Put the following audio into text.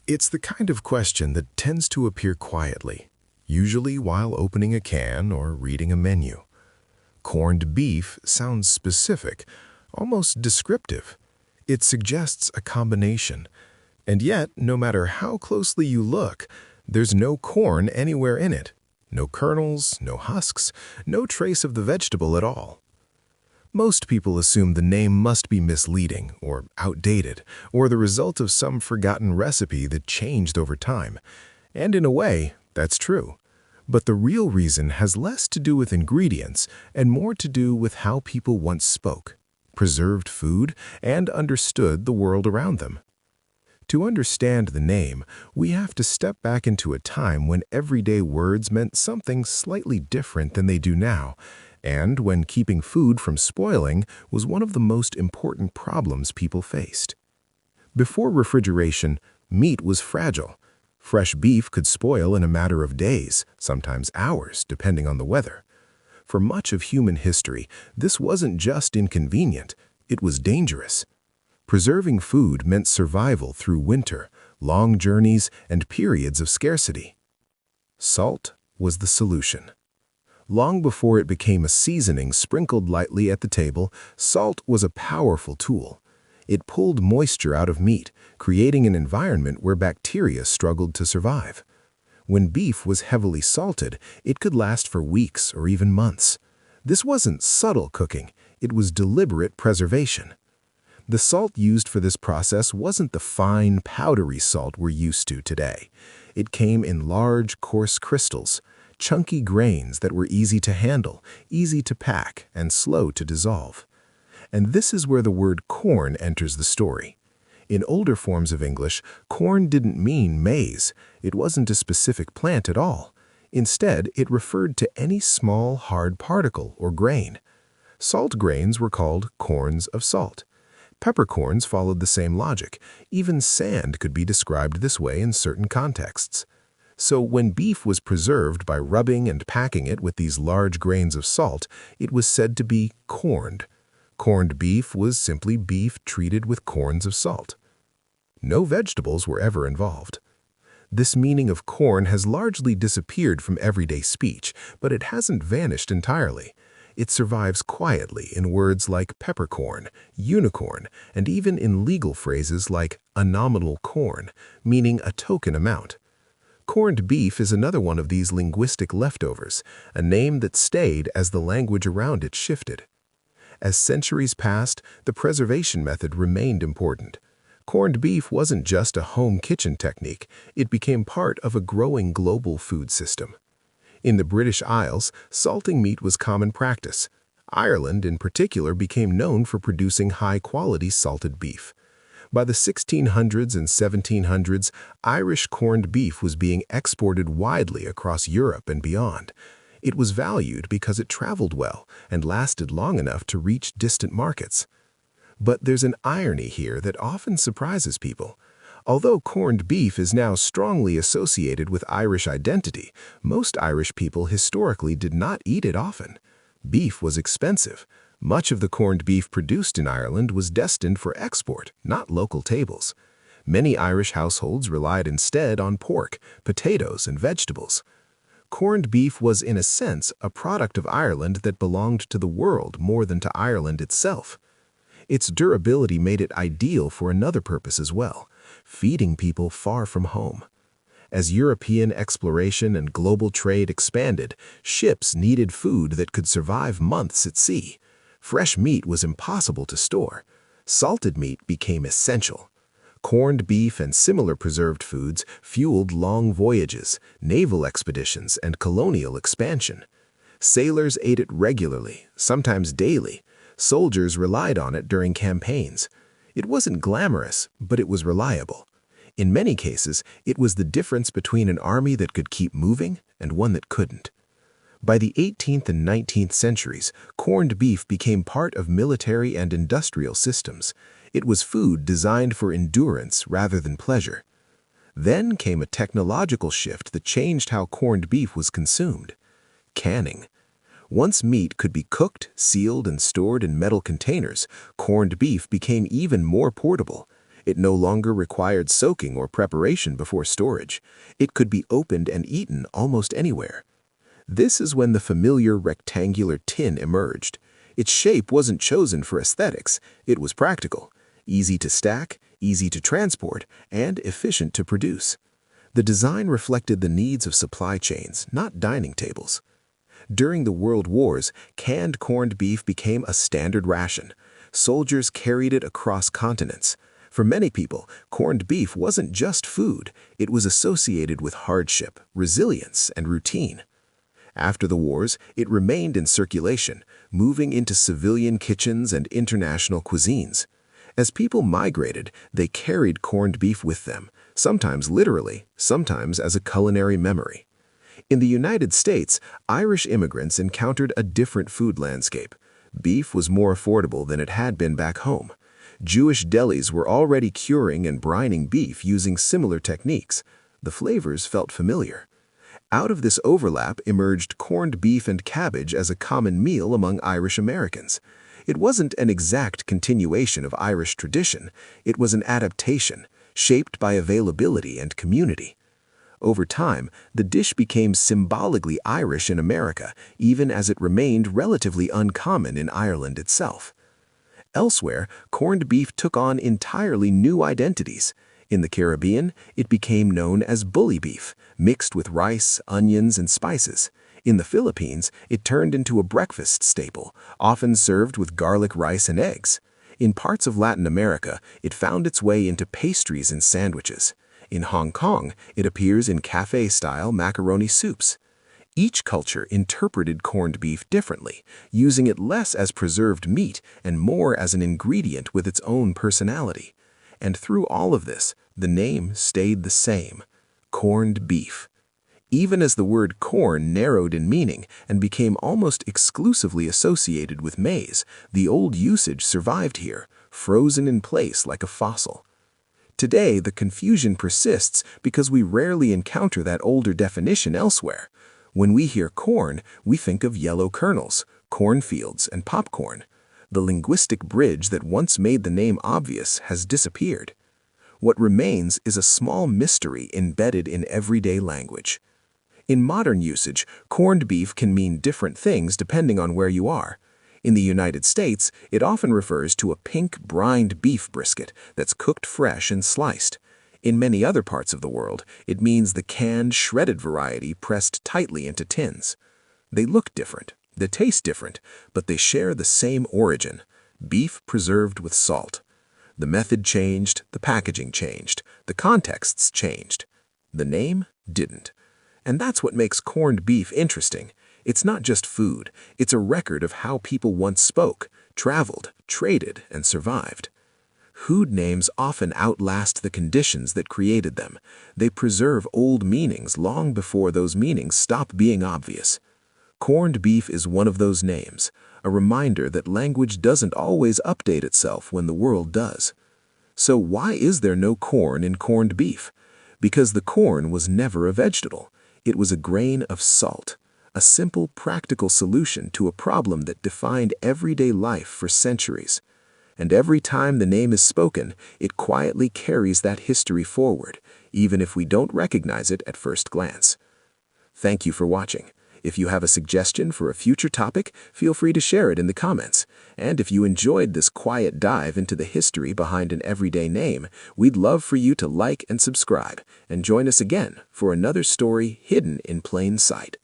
It's the kind of question that tends to appear quietly, usually while opening a can or reading a menu. Corned beef sounds specific, almost descriptive. It suggests a combination. And yet, no matter how closely you look, there's no corn anywhere in it. No kernels, no husks, no trace of the vegetable at all. Most people assume the name must be misleading or outdated, or the result of some forgotten recipe that changed over time. And in a way, that's true. But the real reason has less to do with ingredients and more to do with how people once spoke, preserved food, and understood the world around them. To understand the name, we have to step back into a time when everyday words meant something slightly different than they do now, and when keeping food from spoiling was one of the most important problems people faced. Before refrigeration, meat was fragile. Fresh beef could spoil in a matter of days, sometimes hours, depending on the weather. For much of human history, this wasn't just inconvenient, it was dangerous. Preserving food meant survival through winter, long journeys, and periods of scarcity. Salt was the solution. Long before it became a seasoning sprinkled lightly at the table, salt was a powerful tool. It pulled moisture out of meat, creating an environment where bacteria struggled to survive. When beef was heavily salted, it could last for weeks or even months. This wasn't subtle cooking, it was deliberate preservation. The salt used for this process wasn't the fine, powdery salt we're used to today. It came in large, coarse crystals, chunky grains that were easy to handle, easy to pack, and slow to dissolve. And this is where the word corn enters the story. In older forms of English, corn didn't mean maize. It wasn't a specific plant at all. Instead, it referred to any small, hard particle or grain. Salt grains were called corns of salt. Peppercorns followed the same logic. Even sand could be described this way in certain contexts. So when beef was preserved by rubbing and packing it with these large grains of salt, it was said to be corned. Corned beef was simply beef treated with corns of salt. No vegetables were ever involved. This meaning of corn has largely disappeared from everyday speech, but it hasn't vanished entirely. It survives quietly in words like peppercorn, unicorn, and even in legal phrases like a nominal corn, meaning a token amount. Corned beef is another one of these linguistic leftovers, a name that stayed as the language around it shifted. As centuries passed, the preservation method remained important. Corned beef wasn't just a home kitchen technique, it became part of a growing global food system. In the British Isles, salting meat was common practice. Ireland, in particular, became known for producing high-quality salted beef. By the 1600s and 1700s, Irish corned beef was being exported widely across Europe and beyond. It was valued because it traveled well and lasted long enough to reach distant markets. But there's an irony here that often surprises people. Although corned beef is now strongly associated with Irish identity, most Irish people historically did not eat it often. Beef was expensive. Much of the corned beef produced in Ireland was destined for export, not local tables. Many Irish households relied instead on pork, potatoes, and vegetables. Corned beef was, in a sense, a product of Ireland that belonged to the world more than to Ireland itself. Its durability made it ideal for another purpose as well, feeding people far from home. As European exploration and global trade expanded, ships needed food that could survive months at sea. Fresh meat was impossible to store. Salted meat became essential. Corned beef and similar preserved foods fueled long voyages, naval expeditions, and colonial expansion. Sailors ate it regularly, sometimes daily. Soldiers relied on it during campaigns. It wasn't glamorous, but it was reliable. In many cases, it was the difference between an army that could keep moving and one that couldn't. By the 18th and 19th centuries, corned beef became part of military and industrial systems. It was food designed for endurance rather than pleasure. Then came a technological shift that changed how corned beef was consumed. Canning. Once meat could be cooked, sealed, and stored in metal containers, corned beef became even more portable. It no longer required soaking or preparation before storage. It could be opened and eaten almost anywhere. This is when the familiar rectangular tin emerged. Its shape wasn't chosen for aesthetics, it was practical. Easy to stack, easy to transport, and efficient to produce. The design reflected the needs of supply chains, not dining tables. During the World Wars, canned corned beef became a standard ration. Soldiers carried it across continents. For many people, corned beef wasn't just food, it was associated with hardship, resilience, and routine. After the wars, it remained in circulation, moving into civilian kitchens and international cuisines. As people migrated, they carried corned beef with them, sometimes literally, sometimes as a culinary memory. In the United States, Irish immigrants encountered a different food landscape. Beef was more affordable than it had been back home. Jewish delis were already curing and brining beef using similar techniques. The flavors felt familiar. Out of this overlap emerged corned beef and cabbage as a common meal among Irish Americans. It wasn't an exact continuation of Irish tradition, it was an adaptation, shaped by availability and community. Over time, the dish became symbolically Irish in America, even as it remained relatively uncommon in Ireland itself. Elsewhere, corned beef took on entirely new identities. In the Caribbean, it became known as bully beef, mixed with rice, onions, and spices. In the Philippines, it turned into a breakfast staple, often served with garlic rice and eggs. In parts of Latin America, it found its way into pastries and sandwiches. In Hong Kong, it appears in cafe-style macaroni soups. Each culture interpreted corned beef differently, using it less as preserved meat and more as an ingredient with its own personality. And through all of this, the name stayed the same: corned beef. Even as the word corn narrowed in meaning and became almost exclusively associated with maize, the old usage survived here, frozen in place like a fossil. Today, the confusion persists because we rarely encounter that older definition elsewhere. When we hear corn, we think of yellow kernels, cornfields, and popcorn. The linguistic bridge that once made the name obvious has disappeared. What remains is a small mystery embedded in everyday language. In modern usage, corned beef can mean different things depending on where you are. In the United States, it often refers to a pink brined beef brisket that's cooked fresh and sliced. In many other parts of the world, it means the canned, shredded variety pressed tightly into tins. They look different, they taste different, but they share the same origin: beef preserved with salt. The method changed, the packaging changed, the contexts changed. The name didn't. And that's what makes corned beef interesting. It's not just food, it's a record of how people once spoke, traveled, traded, and survived. Food names often outlast the conditions that created them. They preserve old meanings long before those meanings stop being obvious. Corned beef is one of those names, a reminder that language doesn't always update itself when the world does. So why is there no corn in corned beef? Because the corn was never a vegetable. It was a grain of salt, a simple, practical solution to a problem that defined everyday life for centuries. And every time the name is spoken, it quietly carries that history forward, even if we don't recognize it at first glance. Thank you for watching. If you have a suggestion for a future topic, feel free to share it in the comments. And if you enjoyed this quiet dive into the history behind an everyday name, we'd love for you to like and subscribe, and join us again for another story hidden in plain sight.